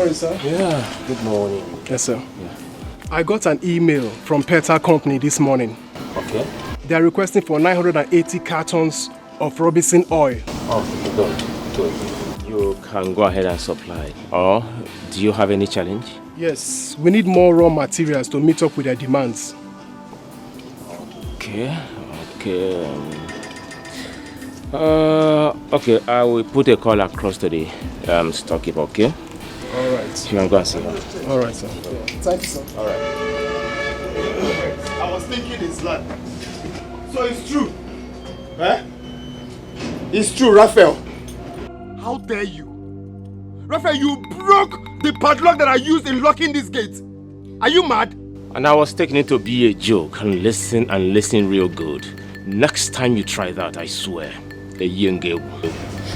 morning, sir. Yeah, good morning. Yes, sir. Yeah. I got an email from Petal Company this morning. Okay. They are requesting for 980 cartons of Robinson oil. Oh, good. You can go ahead and supply. Or do you have any challenge? Yes, we need more raw materials to meet up with their demands. Okay. Okay, I will put a call across to the storekeeper, okay? All right. You can go and see her. All right, sir. Thank you, sir. All right. I was thinking it's land. So it's true. Eh? It's true, Raphael. How dare you? Raphael, you broke the padlock that I used in locking this gate. Are you mad? And I was taking it to be a joke and listen real good. Next time you try that, I swear, the young girl.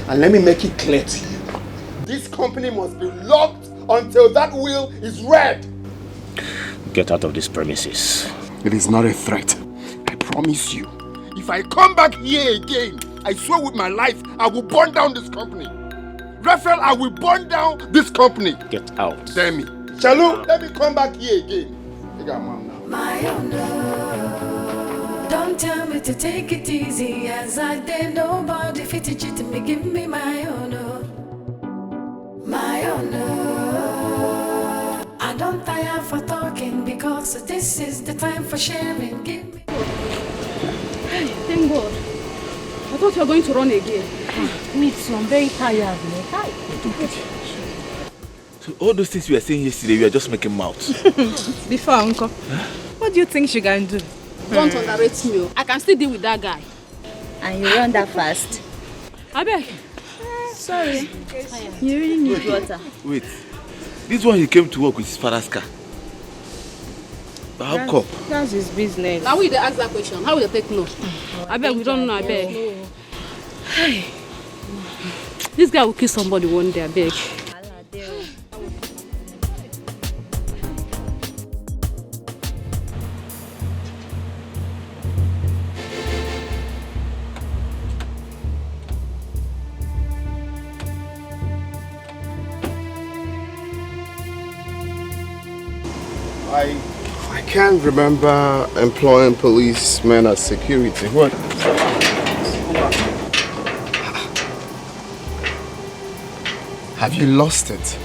And let me make it clear to you. This company must be locked until that will is read. Get out of these premises. It is not a threat. I promise you. If I come back here again, I swear with my life, I will burn down this company. Raphael, I will burn down this company. Get out. Damn me. Chalu, let me come back here again. You got mom now. My honor, don't tell me to take it easy as I did. Nobody fit to cheat me, give me my honor. My honor, I don't tire for talking because this is the time for sharing. Give me. Hey, thank God. I thought you were going to run again. Me too, I'm very tired. So all those things you were saying yesterday, you are just making mouths. Before, Uncle. Huh? What do you think she can do? Don't underrate me. I can still deal with that guy. And you run that fast? I beg. Sorry. You really need water. Wait. This one he came to work with his father's car. But how come? That's his business. Now we ask that question. How will they take no? I beg, we don't know, I beg. Hey. This guy will kill somebody one day, I beg. I can't remember employing policemen as security. What? Have you lost it?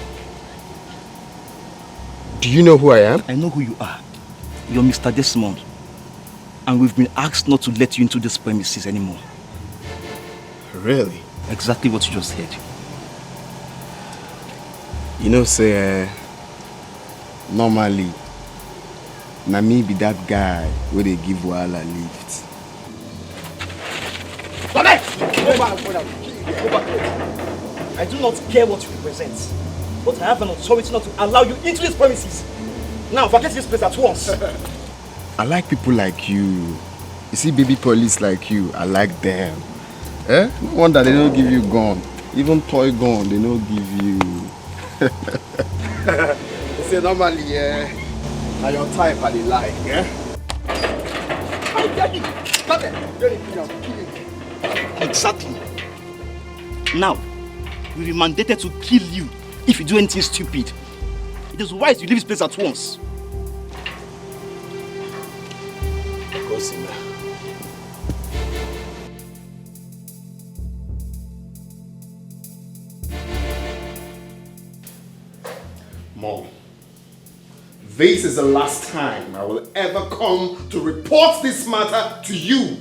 Do you know who I am? I know who you are. You're Mr. Desmond. And we've been asked not to let you into this premises anymore. Really? Exactly what you just said. You know, say, normally, na me be that guy where they give Wahala lift. Go back! Go back! I do not care what you represent, but I have an authority not to allow you into these premises. Now, vacate this place at once. I like people like you. You see baby police like you, I like them. Eh? No wonder they don't give you gun. Even toy gun, they don't give you. You see, normally, now your type are they like, eh? How dare you? Stop it! Exactly. Now, we are mandated to kill you if you do anything stupid. It is wise you leave this place at once. Mom, this is the last time I will ever come to report this matter to you.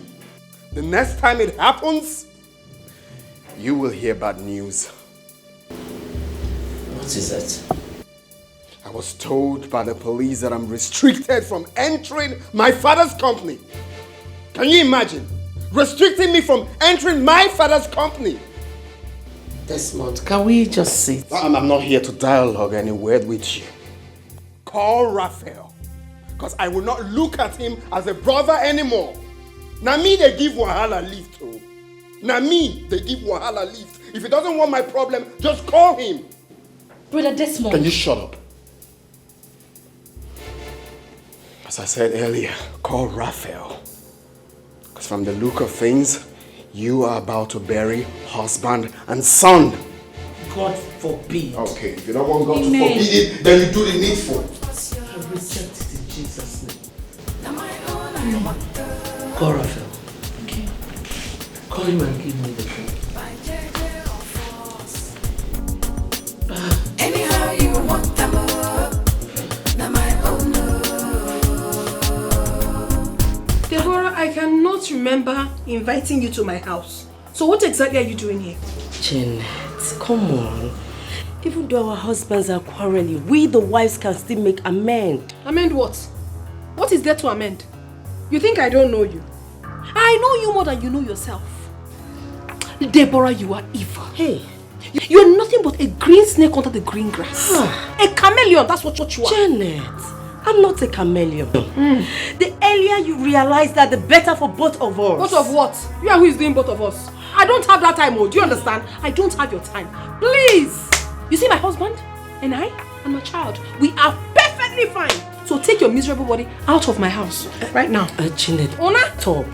The next time it happens, you will hear bad news. What is that? I was told by the police that I'm restricted from entering my father's company. Can you imagine? Restricting me from entering my father's company. Desmond, can we just sit? I'm not here to dialogue any word with you. Call Raphael, because I will not look at him as a brother anymore. Now me they give Wahala lift to. Now me they give Wahala lift. If he doesn't want my problem, just call him. Brother Desmond. Can you shut up? As I said earlier, call Raphael. Because from the look of things, you are about to bury husband and son. God forbid. Okay, if you don't want God Amen. to forbid it, then you do the needful. I reject it in Jesus' name. Call Raphael. Okay. Call him and give me the phone. Anyhow you want them up. Now my own. Deborah, I cannot remember inviting you to my house. So what exactly are you doing here? Janet, come on. Even though our husbands are quarreling, we the wives can still make amend. Amend what? What is there to amend? You think I don't know you? I know you more than you know yourself. Deborah, you are evil. Hey. You are nothing but a green snake under the green grass. A chameleon, that's what you are. Janet, I'm not a chameleon. The earlier you realize that, the better for both of us. Both of what? You are who is doing both of us. I don't have that time, oh. Do you understand? I don't have your time. Please. You see my husband and I and my child, we are perfectly fine. So take your miserable body out of my house right now. Janet, Ona? stop.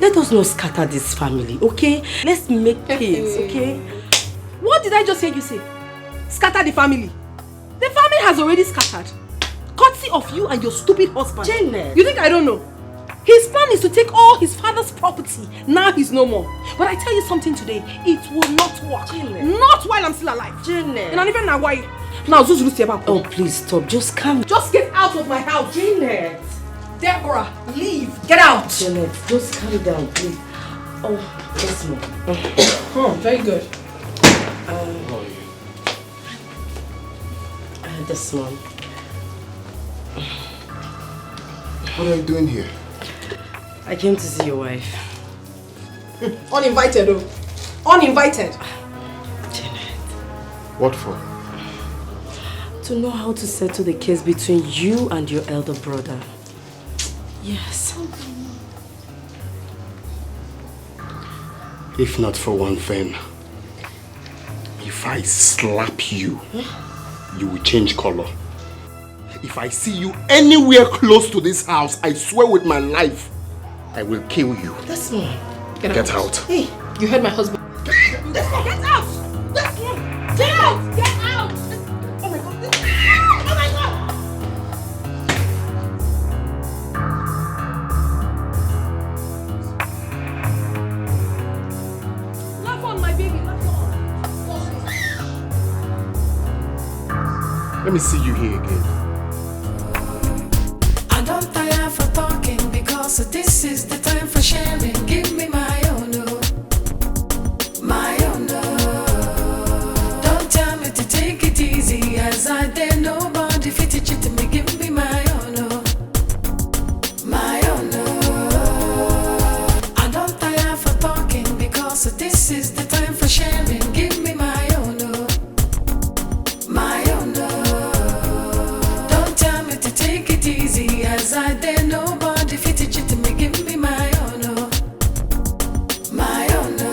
Let us not scatter this family, okay? Let's make peace, okay? What did I just hear you say? Scatter the family. The family has already scattered. Courtesy of you and your stupid husband. Janet. You think I don't know? His plan is to take all his father's property. Now he's no more. But I tell you something today, it will not work. Janet. Not while I'm still alive. Janet. And I'm even now why. Now Zuzuru Seba. Oh, please stop. Just calm. Just get out of my house. Janet. Deborah, leave. Get out. Janet, just calm down, please. Oh, Desmond. Oh, very good. Desmond. What are you doing here? I came to see your wife. Uninvited, oh. Uninvited. Janet. What for? To know how to settle the case between you and your elder brother. Yes. If not for one thing, if I slap you, you will change color. If I see you anywhere close to this house, I swear with my life, I will kill you. Desmond. Get out. Hey, you heard my husband. Desmond, get out! Desmond, get out! Get out! Oh my God! Oh my God! Laugh on, my baby, laugh on. Let me see you here again. I don't tire for talking because this is the time for sharing. Give me my own, oh. My own, oh. Don't tell me to take it easy as I dare nobody fit it to me. Give me my own, oh. My own, oh. I don't tire for talking because this is the time for sharing. Give me my own, oh. My own, oh. Don't tell me to take it easy as I dare nobody fit it to me. Give me my own, oh. My own, oh.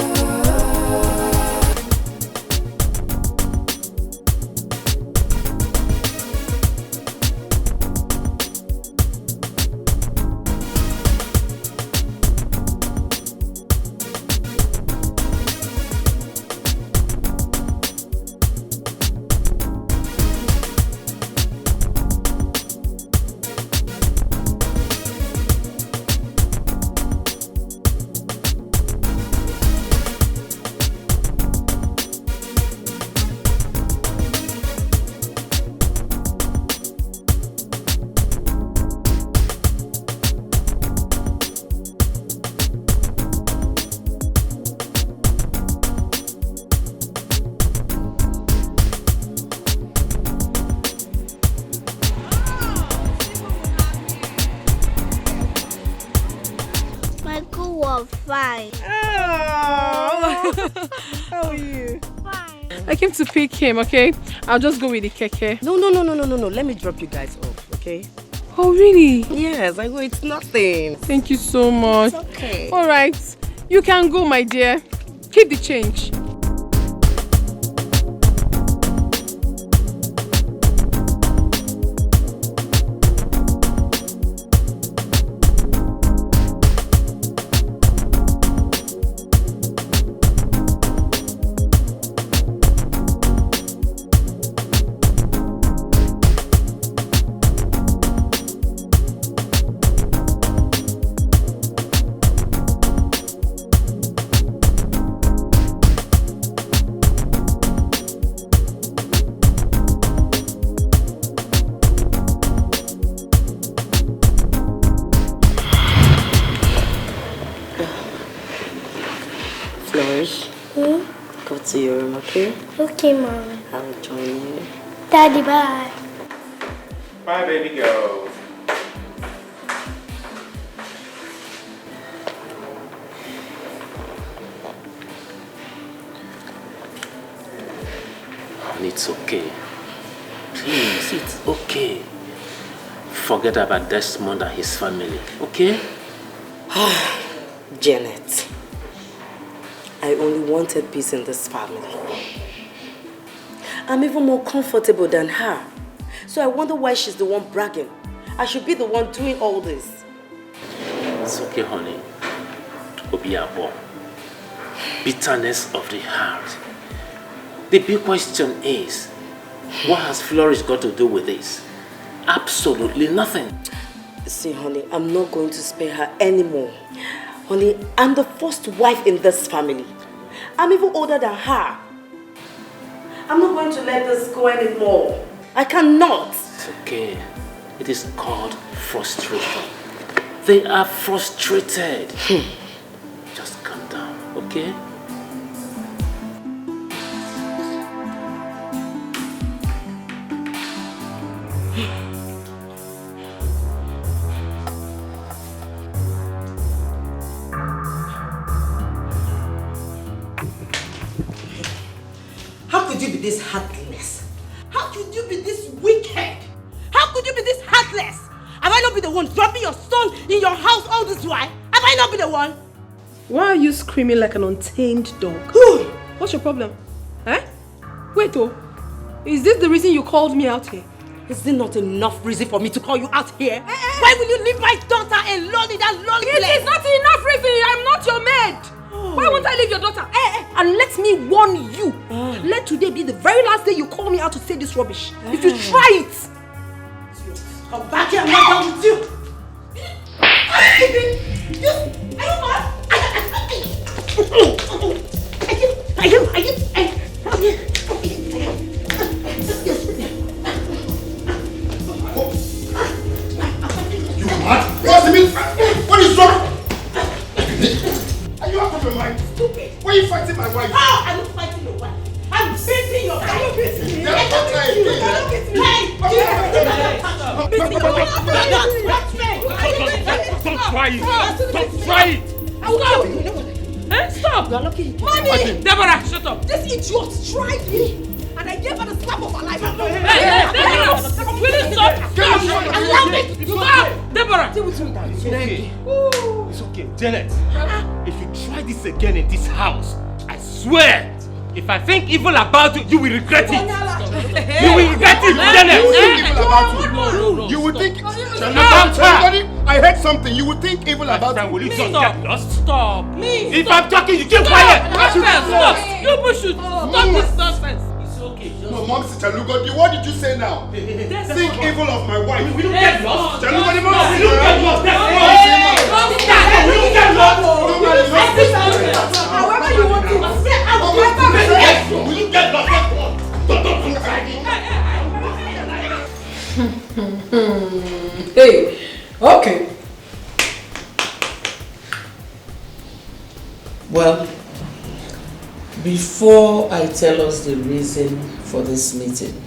Michael was fine. How are you? Fine. I came to pick him, okay? I'll just go with the keke. No. Let me drop you guys off, okay? Oh, really? Yes, I go. It's nothing. Thank you so much. It's okay. All right. You can go, my dear. Keep the change. Flourish. Go to your room, okay? Okay, Mom. I'll join you. Daddy, bye. Bye, baby girl. It's okay. Please, it's okay. Forget about Desmond and his family, okay? Janet, I only wanted peace in this family. I'm even more comfortable than her. So I wonder why she's the one bragging. I should be the one doing all this. It's okay, honey. Obiabo. Bitterness of the heart. The big question is, what has Flourish got to do with this? Absolutely nothing. See, honey, I'm not going to spare her anymore. Honey, I'm the first wife in this family. I'm even older than her. I'm not going to let this go anymore. I cannot. It's okay. It is called frustration. They are frustrated. Just calm down, okay? How could you be this heartless? How could you be this wicked? How could you be this heartless? Have I not been the one dropping your son in your house all this while? Have I not been the one? Why are you screaming like an untamed dog? What's your problem? Eh? Wait, is this the reason you called me out here? Is it not enough reason for me to call you out here? Why will you leave my daughter alone in that lonely place? It is not enough reason. I'm not your maid. Why won't I leave your daughter? And let me warn you. Let today be the very last day you call me out to say this rubbish. If you try it. Come back here, I'm not done with you. Are you mad? You mad? What's the mean? What is wrong? Are you out of your mind? Stupid. Why are you fighting my wife? Oh, I'm not fighting your wife. I'm beating your wife. Are you beating me? That's what I did. Don't try it. Don't try it. Stop. You're lucky. Mommy! Deborah, shut up. This idiot tried me. And I gave her the slap of her life. Deborah! Will you stop? Allow me. Stop! Deborah! Deal with me down. It's okay. It's okay. Janet, if you try this again in this house, I swear, if I think evil about you, you will regret it. You will regret it, Janet. You will think evil about you. You will think... I heard something. You would think evil about you. Will you just get lost? Stop. Me. If I'm talking, you keep quiet. Stop. You push it. Stop this nonsense. It's okay. No, Mom, Chalugo, what did you say now? Think evil of my wife. We don't get lost. Chalugo, We don't get lost. That's We don't get lost. However you want to. We don't get lost. Hey, okay. Well, before I tell us the reason for this meeting,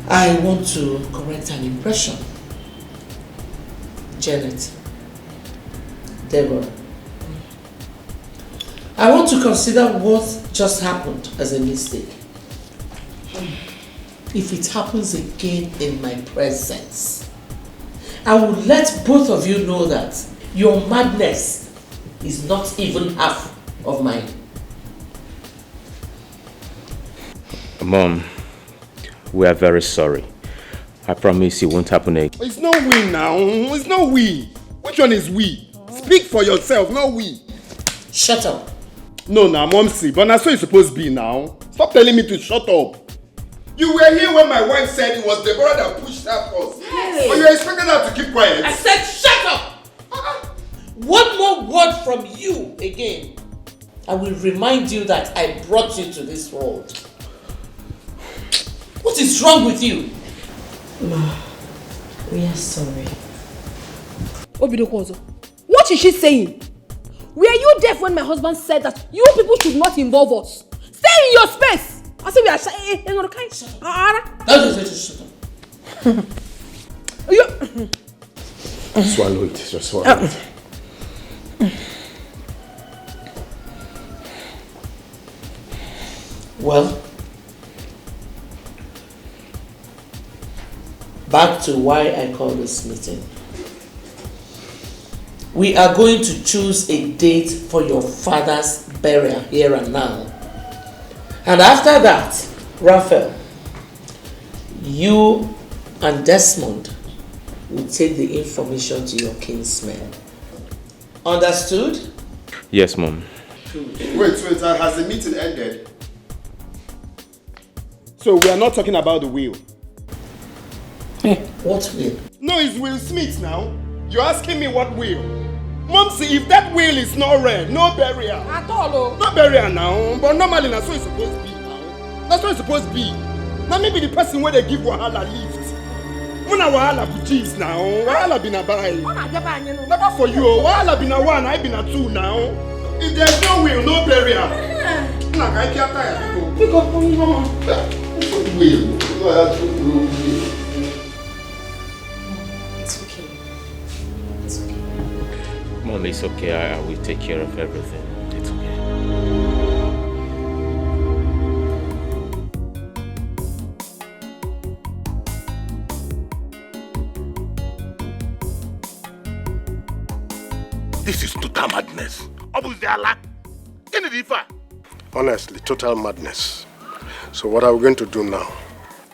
I want to correct an impression. Janet, Deborah, I want to consider what just happened as a mistake. If it happens again in my presence, I will let both of you know that your madness is not even half of mine. Mom, we are very sorry. I promise it won't happen again. It's not we now. It's not we. Which one is we? Speak for yourself, not we. Shut up. No, now, Momsy, but that's what it's supposed to be now. Stop telling me to shut up. You were here when my wife said it was Deborah that pushed her first. Yes. But you expected her to keep quiet. I said shut up! One more word from you again. I will remind you that I brought you to this world. What is wrong with you? Ma, we are sorry. Obidokwozo, what is she saying? were you deaf when my husband said that you people should not involve us? Stay in your space! I said we are shy. Shut up. You... Swallow it, just swallow it. Well, back to why I called this meeting. We are going to choose a date for your father's burial here and now. And after that, Raphael, you and Desmond will take the information to your kinsmen. Understood? Yes, Mom. Wait, has the meeting ended? So we are not talking about the will? What will? No, it's Will Smith now. You're asking me what will? Mom, see, if that will is not read, no burial. At all. No burial now, but normally that's what it's supposed to be now. That's what it's supposed to be. Now maybe the person where they give Wahala lift. Muna Wahala bujis now. Wahala been a buy. Never for you. Wahala been a one, I been a two now. If there's no will, no burial. Nah, I can't tire people. Pick up on your will. It's okay. It's okay. Mom, it's okay. I will take care of everything. It's okay. This is total madness. Honestly, total madness. So what are we going to do now?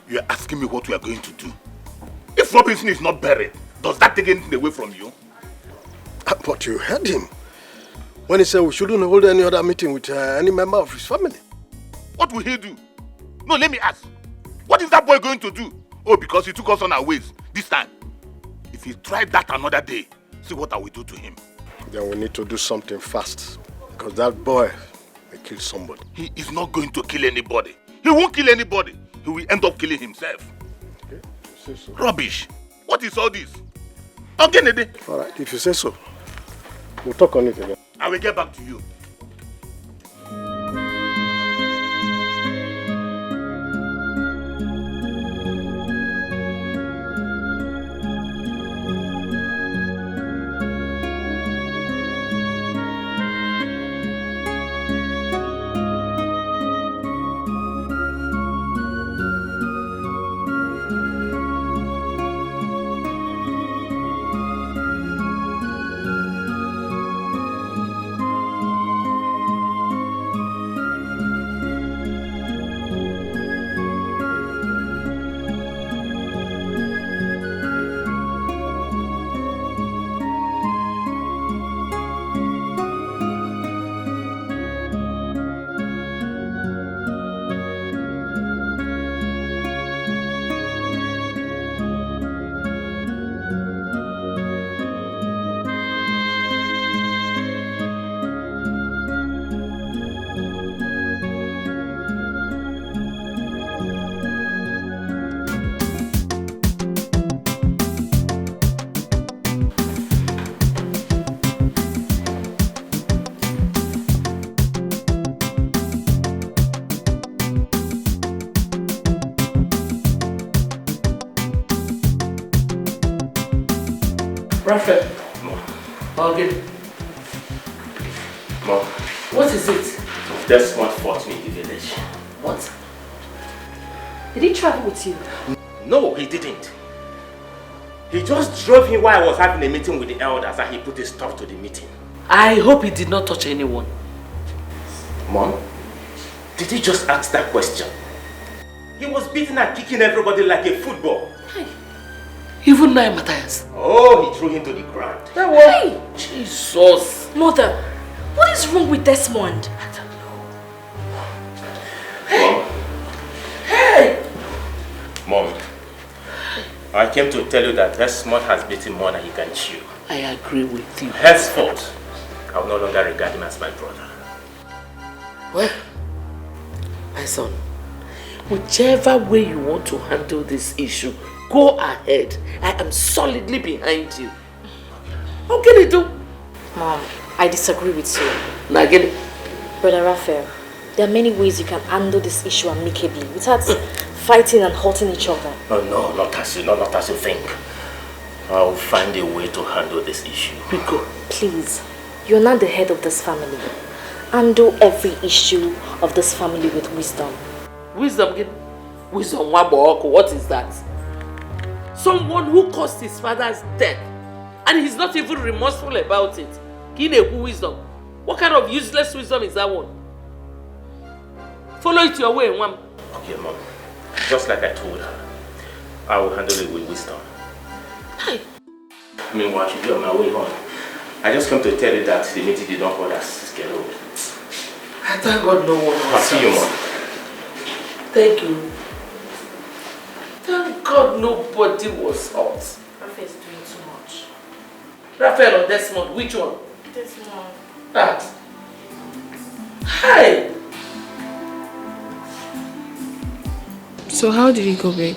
You're asking me what we are going to do. If Robinson is not buried, does that take anything away from you? But you heard him. When he said we shouldn't hold any other meeting with any member of his family. What will he do? No, let me ask. What is that boy going to do? Oh, because he took us on our ways this time. If he tried that another day, see what I will do to him. Then we need to do something fast. Because that boy may kill somebody. He is not going to kill anybody. He won't kill anybody. He will end up killing himself. Okay, you say so. Rubbish. What is all this? Okay, alright, if you say so. We'll talk on it again. I will get back to you. Raphael. Morgan. Mom. What is it? Desmond fought me in the village. What? Did he travel with you? No, he didn't. He just drove me while I was having a meeting with the elders and he put a stop to the meeting. I hope he did not touch anyone. Mom, did he just ask that question? He was beating and kicking everybody like a football. Hey. Even now, Matthias. Oh, he threw him to the ground. Hey! Jesus. Mother, what is wrong with Desmond? I don't know. Mom. Hey! Mom, I came to tell you that Desmond has beaten more than he can chew. I agree with you. Henceforth, I will no longer regard him as my brother. Well, my son, whichever way you want to handle this issue, go ahead. I am solidly behind you. How can you do? Mom, I disagree with you. Now again, Brother Raphael, there are many ways you can handle this issue amicably without fighting and hurting each other. Oh, no, not as you think. I'll find a way to handle this issue. Please, you're not the head of this family. Handle every issue of this family with wisdom. wisdom, what is that? Someone who caused his father's death and he's not even remorseful about it. Wisdom. What kind of useless wisdom is that one? Follow it your way, Mom. Okay, Mom. Just like I told her, I will handle it with wisdom. Hey. Meanwhile, I should be on my way home. I just come to tell you that the meeting did not hold as scheduled. I thank God no one was. I'll see you, Mom. Thank you. Thank God nobody was hurt. Raphael is doing too much. Raphael or Desmond, which one? Desmond. Ah. Hi. So how did it go, babe?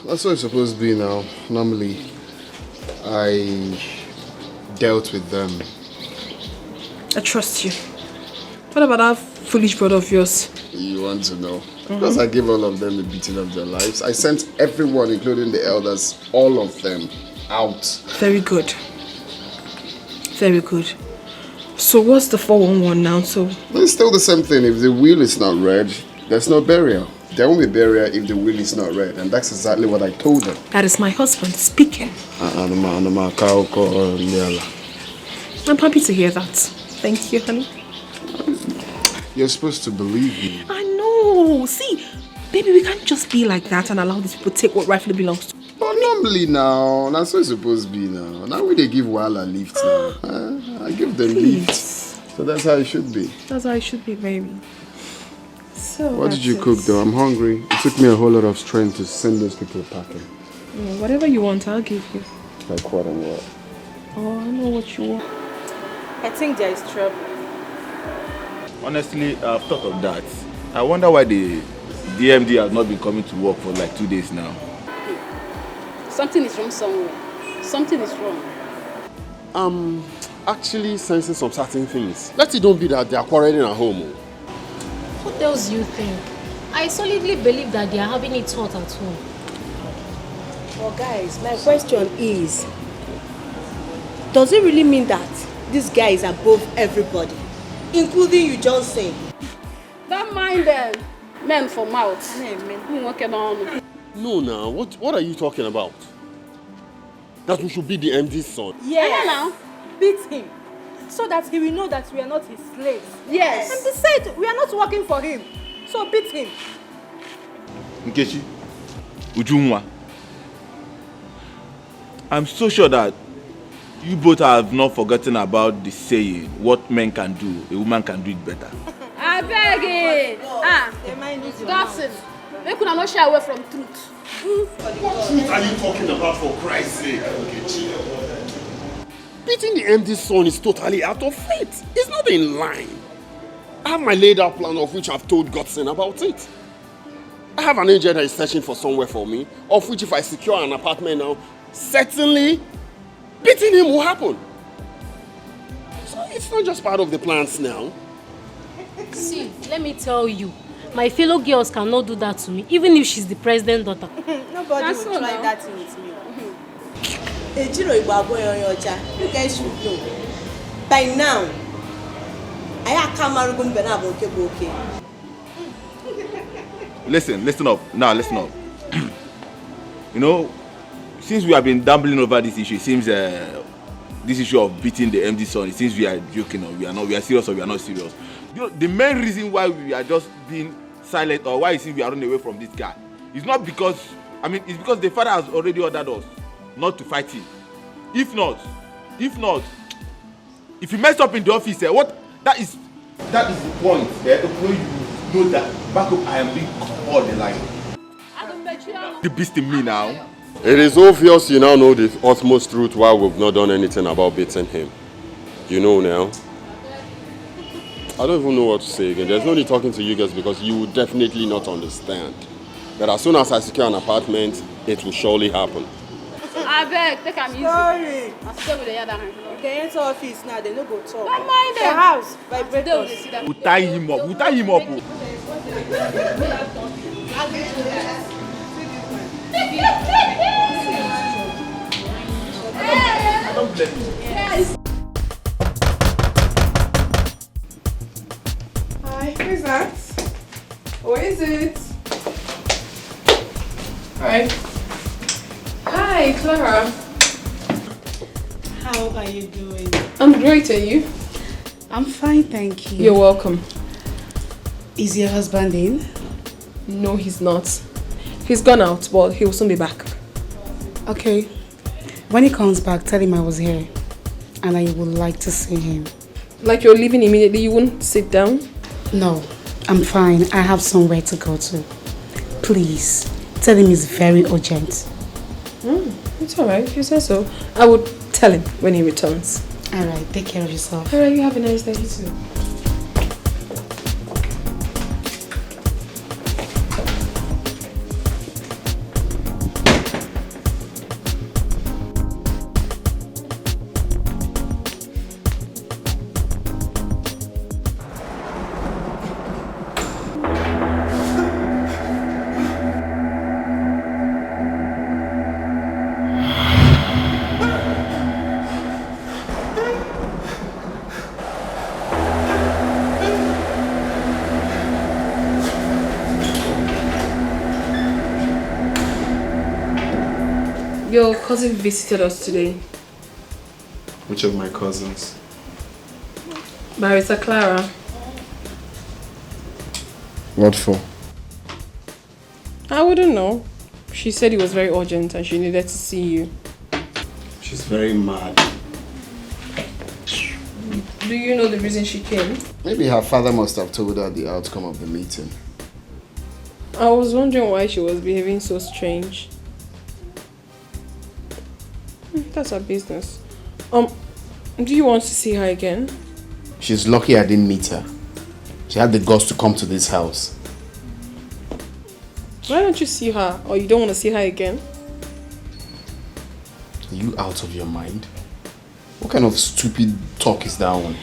That's what it's supposed to be now. Normally, I dealt with them. I trust you. What about that foolish brother of yours? You want to know? Because I gave all of them the beating of their lives. I sent everyone, including the elders, all of them, out. Very good. Very good. So what's the 411 now? So It's still the same thing. If the will is not read, there's no burial. There won't be burial if the will is not read. And that's exactly what I told them. that is my husband speaking. I'm happy to hear that. Thank you, honey. You're supposed to believe me. I know. See, baby, we can't just be like that and allow these people to take what rightfully belongs to. But normally now, that's what it's supposed to be now. Now we they give Wala lifts now. I give them lifts. So that's how it should be. That's how it should be, baby. So What did you cook though? I'm hungry. It took me a whole lot of strength to send those people packing. Whatever you want, I'll give you. Like what and what? Oh, I know what you want. I think there is trouble. Honestly, I've thought of that. I wonder why the DMD has not been coming to work for like 2 days now. Something is wrong somewhere. Something is wrong. Actually sensing some certain things. Let it don't be that they are quarreling at home. What else do you think? I solidly believe that they are having it hot at home. Well, guys, my question is, does it really mean that this guy is above everybody, including you, Johnson? Don't mind them. Men for mouth. No, now, what are you talking about? That we should be the MD's son. Yes. Now, beat him, so that he will know that we are not his slaves. Yes. And besides, we are not working for him, so beat him. Nkechi, Ujunwa, I'm so sure that you both have not forgotten about the saying, what men can do, a woman can do it better. I beg it. Dawson, they could not shy away from truth. What truth are you talking about, for Christ's sake? Beating the MD's son is totally out of faith. It's not in line. I have my laid out plan of which I've told Godson about it. I have an agent that is searching for somewhere for me, of which if I secure an apartment now, certainly beating him will happen. So it's not just part of the plans now. See, let me tell you, my fellow girls cannot do that to me, even if she's the president's daughter. Nobody will try that thing with me. You guys should know. By now, I can't marry okay. Listen up. Now, listen up. You know, since we have been dabbling over this issue, it seems this issue of beating the MD son, it seems we are joking or we are not. We are serious or we are not serious. You know, the main reason why we are just being silent or why it seems we are running away from this guy is not because, it's because the father has already ordered us not to fight him. If not, if you mess up in the office, that is the point. When you know that back up, I am being called the line. The beast in me now. It is obvious you now know the utmost truth why we've not done anything about beating him. You know now. I don't even know what to say again. There's no need talking to you guys because you will definitely not understand that as soon as I secure an apartment, it will surely happen. I beg, take am easy. Sorry. I stay with the other hand. If they enter office now, they no go talk. Don't mind them. The house, vibrate us. We'll tie him up. We'll tie him up. I don't blame you. Yes. Hi, who's that? Who is it? Hi. Hi, Clara. How are you doing? I'm great, and you? I'm fine, thank you. You're welcome. Is your husband in? No, he's not. He's gone out, but he will soon be back. Okay. When he comes back, tell him I was here and I would like to see him. Like you're leaving immediately, you won't sit down? No, I'm fine. I have somewhere to go to. Please, tell him it's very urgent. It's alright, if you say so. I would tell him when he returns. Alright, take care of yourself. Alright, you have a nice day. You too. Your cousin visited us today. Which of my cousins? Barrister Clara. What for? I wouldn't know. She said it was very urgent and she needed to see you. She's very mad. Do you know the reason she came? Maybe her father must have told her the outcome of the meeting. I was wondering why she was behaving so strange. That's her business. Do you want to see her again? She's lucky I didn't meet her. She had the guts to come to this house. Why don't you see her? Or you don't want to see her again? Are you out of your mind? What kind of stupid talk is that one?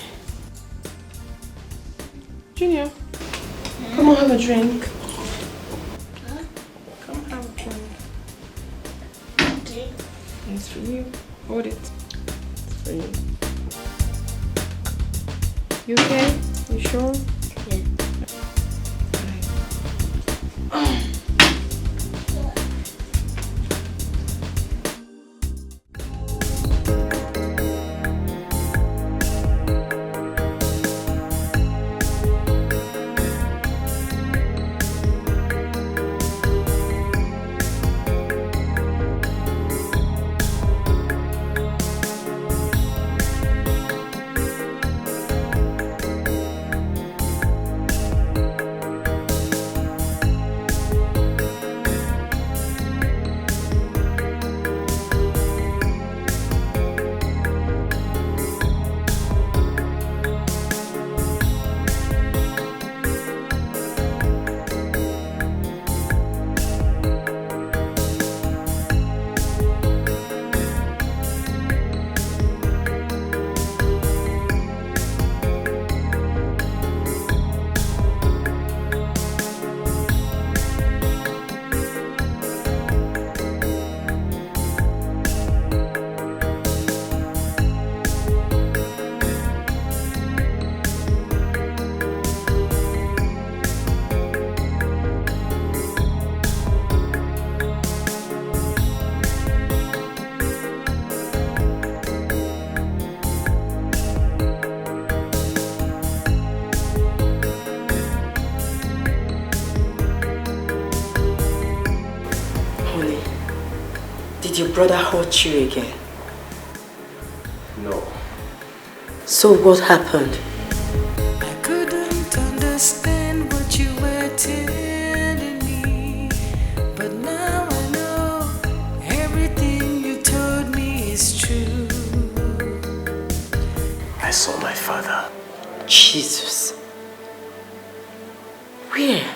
Junior, come on, have a drink. Come have a drink. It's for you. Hold it. It's for you. You okay? You sure? Yeah. Did your brother hurt you again? No. So what happened? I couldn't understand what you were telling me, but now I know everything you told me is true. I saw my father. Jesus. Where?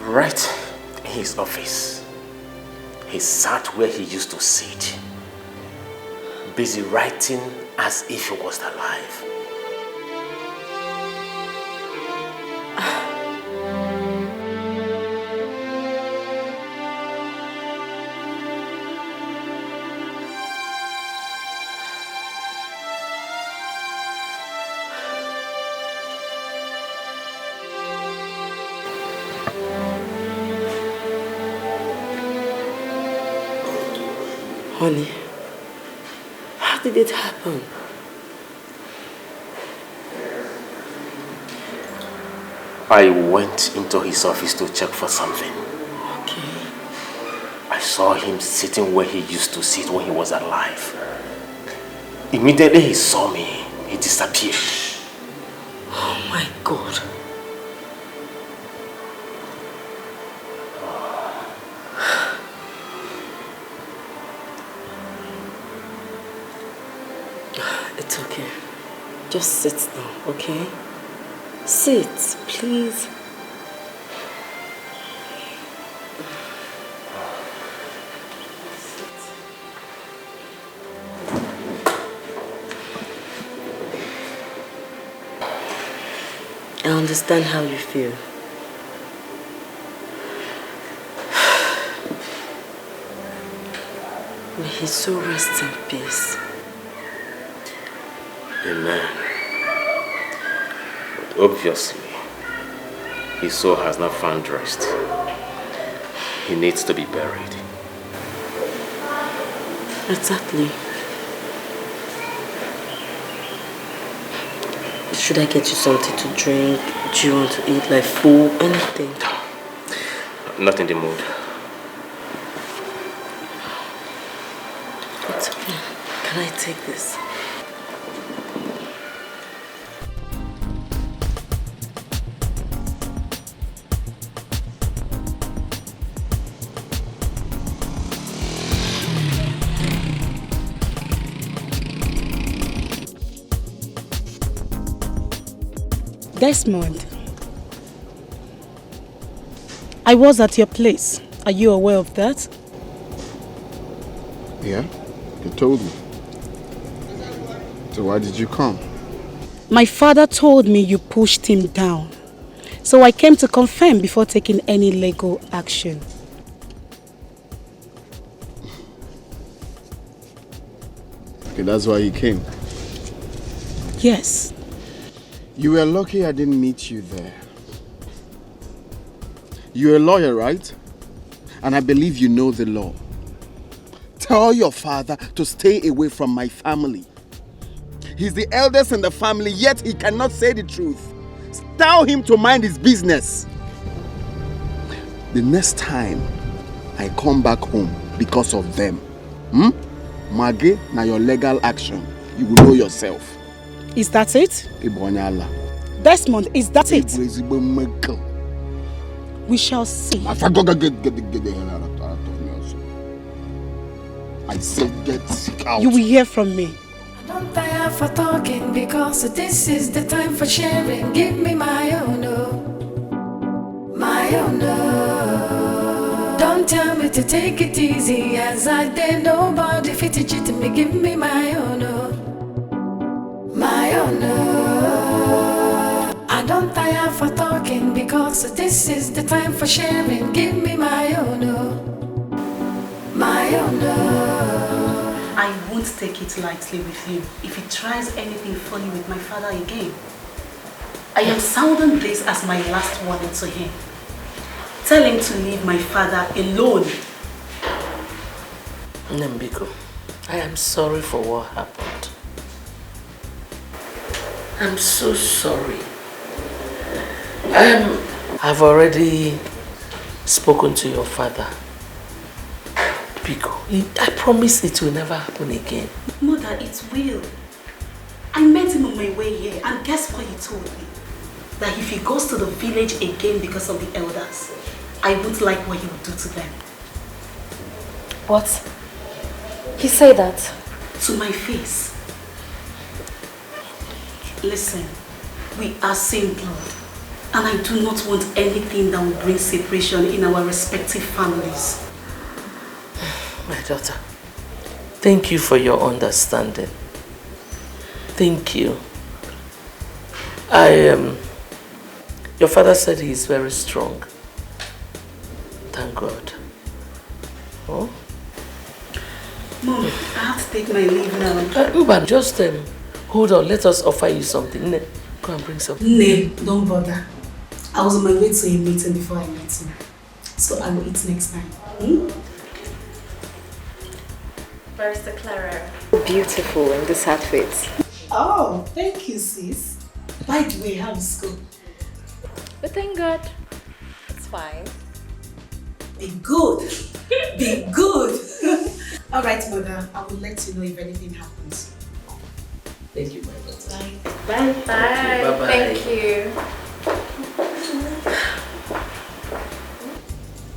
Right his office. He sat where he used to sit, busy writing as if he was alive. Honey, how did it happen? I went into his office to check for something. Okay. I saw him sitting where he used to sit when he was alive. Immediately he saw me, he disappeared. Oh my God. It's okay. Just sit now, okay? Sit, please. I understand how you feel. May his soul rest in peace. Amen. But obviously, his soul has not found rest. He needs to be buried. Exactly. Should I get you something to drink? Do you want to eat, like food, anything? Not in the mood. It's okay. Can I take this? Desmond, I was at your place. Are you aware of that? Yeah, you told me. So why did you come? My father told me you pushed him down. So I came to confirm before taking any legal action. Okay, that's why you came. Yes. You were lucky I didn't meet you there. You're a lawyer, right? And I believe you know the law. Tell your father to stay away from my family. He's the eldest in the family, yet he cannot say the truth. Tell him to mind his business. The next time I come back home because of them, Maggie, now your legal action, you will know yourself. Is that it? Desmond, is that it? We shall see. I said get out. You will hear from me. Don't tire for talking because this is the time for sharing. Give me my own, my own. Don't tell me to take it easy as I did. Nobody fit it to me. Give me my own, my own. I don't tire for talking because this is the time for sharing. Give me my own, my own. I won't take it lightly with him if he tries anything funny with my father again. I am sounding this as my last warning to him. Tell him to leave my father alone. Nambiko, I am sorry for what happened. I'm so sorry. I've already spoken to your father. Biko, I promise it will never happen again. Mother, it will. I met him on my way here, and guess what he told me? That if he goes to the village again because of the elders, I won't like what he would do to them. What? He said that? To my face. Listen, we are same blood. And I do not want anything that will bring separation in our respective families. My daughter, thank you for your understanding. Thank you. Your father said he is very strong. Thank God. Oh? Mom, I have to take my leave now. Uban, just hold on. Let us offer you something. Ne, go and bring something. No, don't bother. I was on my way to a meeting before I met him. So I will eat next time. Barrister Clara. Beautiful in this outfit. Oh, thank you, sis. By the way, how is school? But thank God. It's fine. Be good. Be good. Alright, mother. I will let you know if anything happens. Thank you, my daughter. Bye. Bye. Bye-bye. Thank you.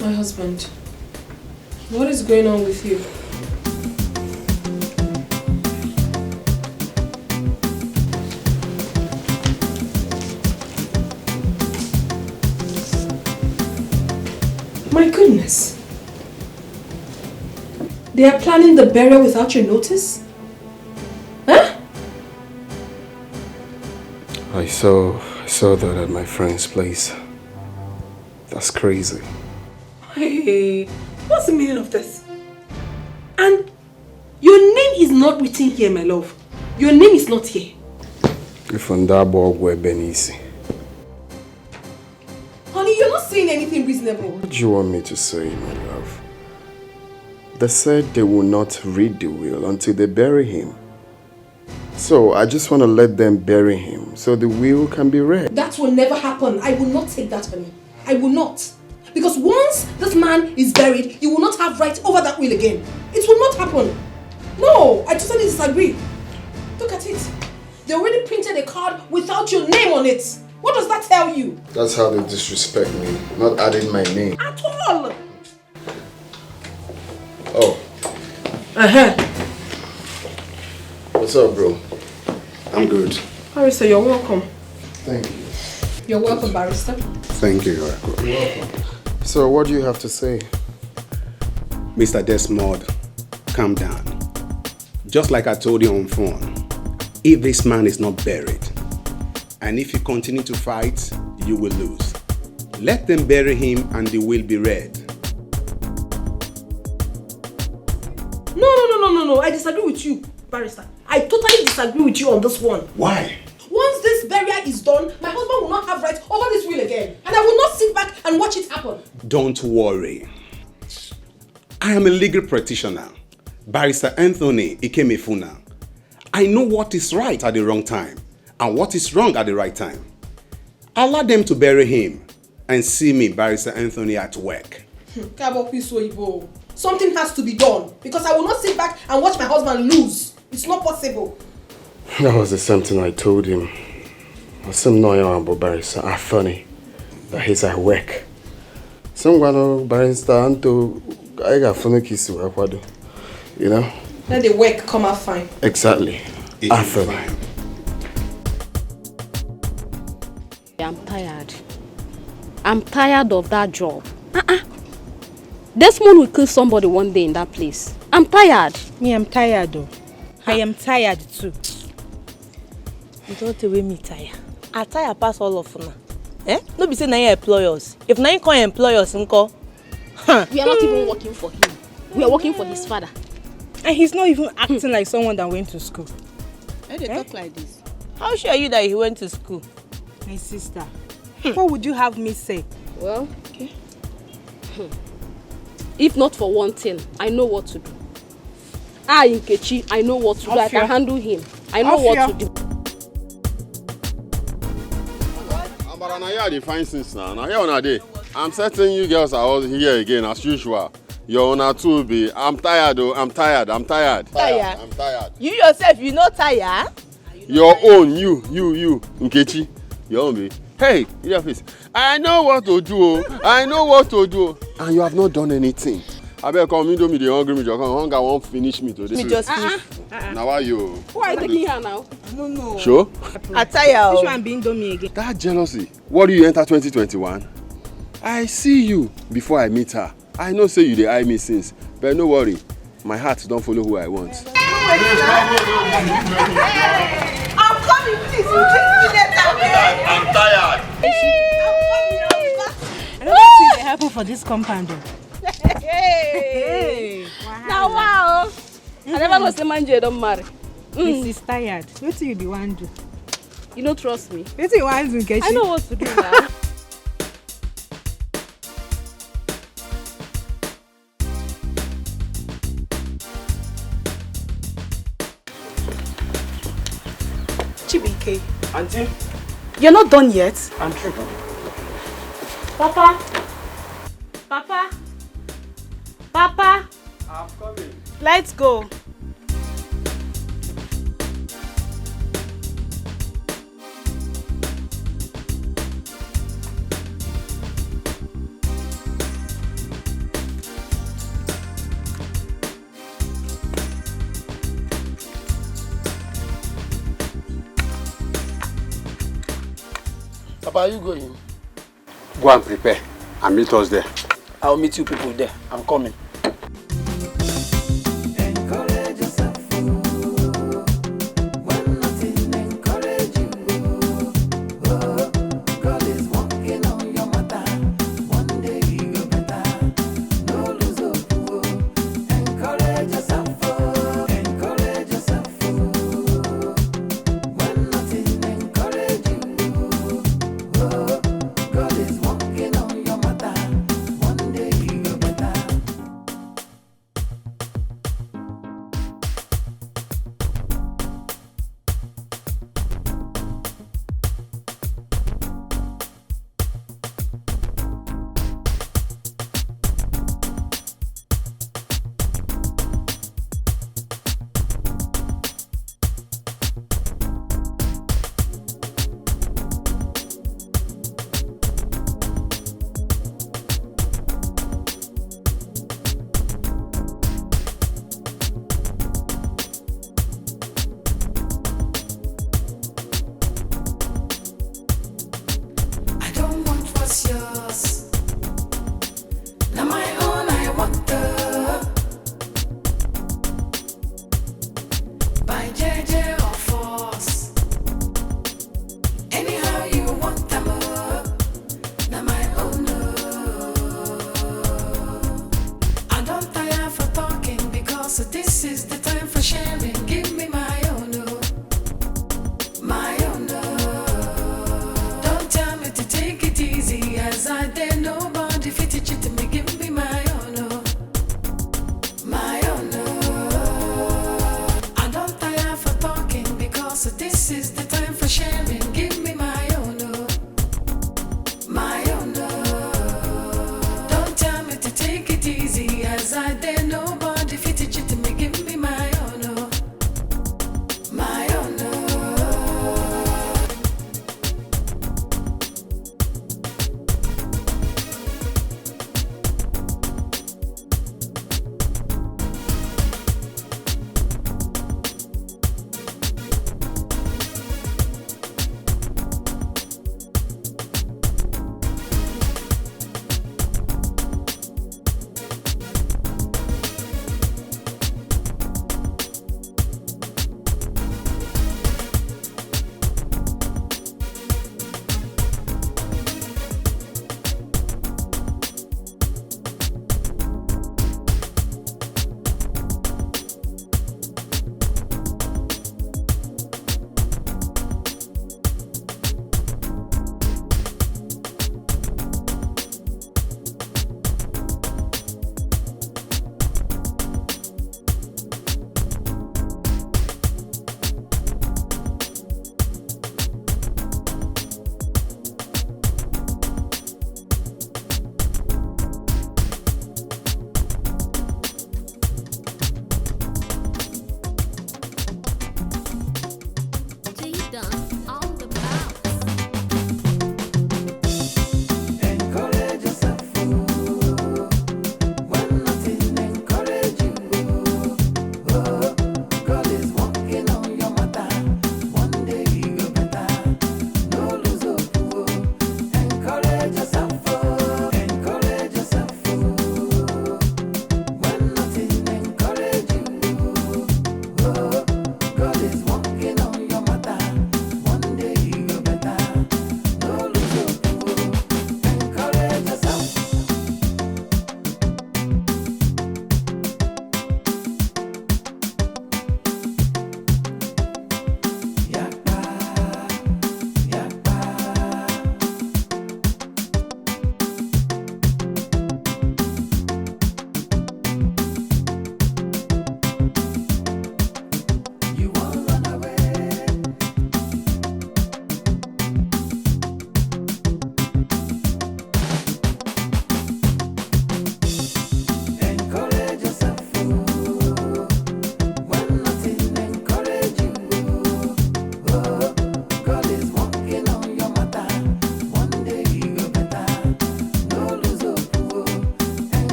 My husband, what is going on with you? My goodness. They are planning the burial without your notice? Huh? I saw that at my friend's place. That's crazy. Hey, what's the meaning of this? And your name is not written here, my love. Your name is not here. If on that board were Benisi. Honey, you're not saying anything reasonable. What do you want me to say, my love? They said they will not read the will until they bury him. So I just want to let them bury him so the will can be read. That will never happen. I will not take that, honey. I will not. Because once this man is buried, you will not have right over that will again. It will not happen. No, I totally disagree. Look at it. They already printed a card without your name on it. What does that tell you? That's how they disrespect me, not adding my name. At all. Oh. What's up, bro? I'm good. Barrister, you're welcome. Thank you. You're welcome, Barrister. Thank you, You're welcome. So what do you have to say? Mr. Desmond, calm down. Just like I told you on phone, if this man is not buried, and if you continue to fight, you will lose. Let them bury him and the will be read. No, I disagree with you, Barrister. I totally disagree with you on this one. Why? Once this burial is done, my husband will not have rights over this will again. And I will not sit back and watch it happen. Don't worry. I am a legal practitioner, Barrister Anthony Ikemefuna. I know what is right at the wrong time and what is wrong at the right time. Allow them to bury him and see me, Barrister Anthony, at work. Something has to be done because I will not sit back and watch my husband lose. It's not possible. That was the same thing I told him. I said no, about Barrister Anthony, that he's at work. Someone Barrister Anto, I got funny kiss you know. Let the work come out fine. Exactly. Anthony. I'm tired. I'm tired of that job. Desmond will kill somebody one day in that place. I'm tired. Me, I'm tired though. I am tired too. You don't away me tired. I tire pass all of now. No be say na you employ us. If na you can't employ us, nko. We are not even working for him. We are working for his father. And he's not even acting like someone that went to school. Why they talk like this? How sure are you that he went to school? My sister, what would you have me say? Well, okay. If not for one thing, I know what to do. Nkechi, I know what to do. I can handle him. I know what to do. I'm certain you girls are all here again as usual. Your owner too be. I'm tired though. I'm tired. Tired? I'm tired. You yourself, you not tired? Your own, you, Nkechi. Your own be. Hey, in your face. I know what to do. I know what to do. And you have not done anything. I better come Indomie, they hungry me, come hunger won't finish me today. Me just finish. Now why you? Who are you taking here now? No. Sure? Attire. This one be Indomie again. That jealousy. What do you enter 2021? I see you before I meet her. I know say you dey eye me since, but no worry. My heart don't follow who I want. I'm coming, please. You give me later. I'm tired. I don't think they happen for this compound. Hey. Now wow. I never know say man don't marry. This is tired. What do you be want to do? You don't trust me. What do you want to do, Kechi? I know what to do now. Chibike, Auntie? you're not done yet. I'm true. Papa. Papa. I'm coming. Let's go. Papa, are you going? Go and prepare and meet us there. I'll meet you people there. I'm coming.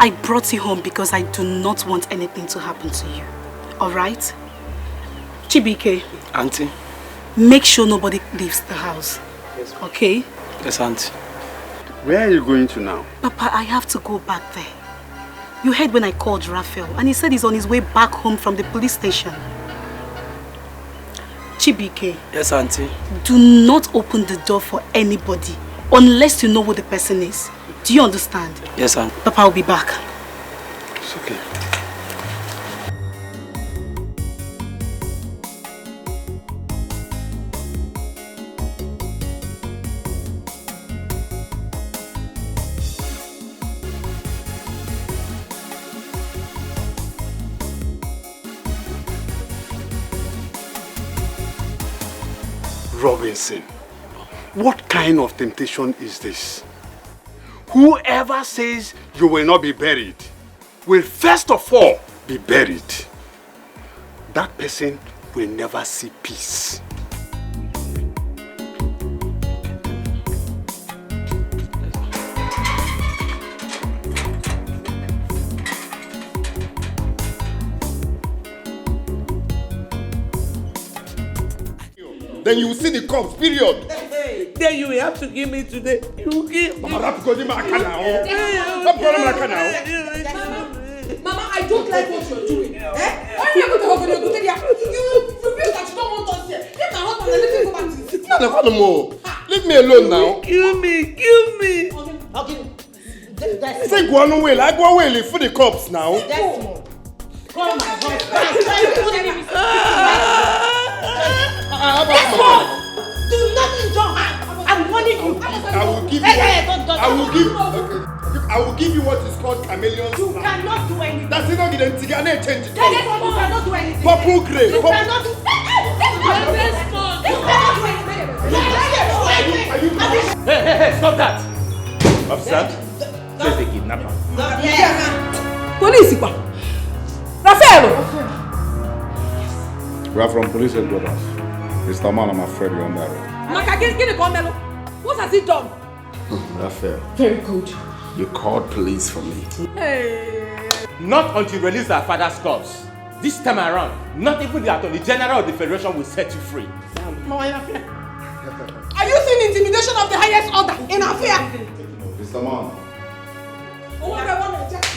I brought you home because I do not want anything to happen to you. Alright? Chibike. Auntie. Make sure nobody leaves the house. Yes. Okay? Yes, Auntie. Where are you going to now? Papa, I have to go back there. You heard when I called Raphael and he said he's on his way back home from the police station. Chibike. Yes, Auntie. Do not open the door for anybody unless you know who the person is. Do you understand? Yes, Auntie. Papa, I'll be back. It's okay. Robinson, what kind of temptation is this? Whoever says you will not be buried will first of all be buried. That person will never see peace. Then you will see the cops, period. Then you will have to give me today. You will give me. Mama, I don't like what you're doing. Eh? Why are you going to go to the hotel? You feel that you don't want us here. Leave my husband and let me go back to the city. No. Leave me alone now. Kill me. Okay. He said go on away. Like go away for the cops now. Desmond. Come my husband. Do not injure her. I'm warning you. I will give you what is called chameleon. You cannot do anything. That's it. Not get anything. I need change it. Desmond, you cannot do anything. Purple grey. You cannot do anything. Hey, stop that! Officer, chase the kidnapper. Police, Raphael! We are from police headquarters. Mr. Man, I'm afraid you're on that road. What has he done? Raphael. Very good. You called police for me. Hey. Not until you release our father's corpse. This time around, not even the Attorney General of the Federation will set you free. Are you seeing intimidation of the highest order in affair? Mr. Man.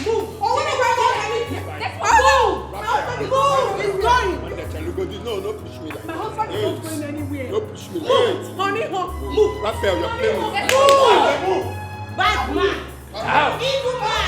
Move! He's going! No, push me like My husband is not going anywhere. Don't push me like Move! Honey, move! Raphael, you're playing with me. Move! Bad man! Out! Evil man!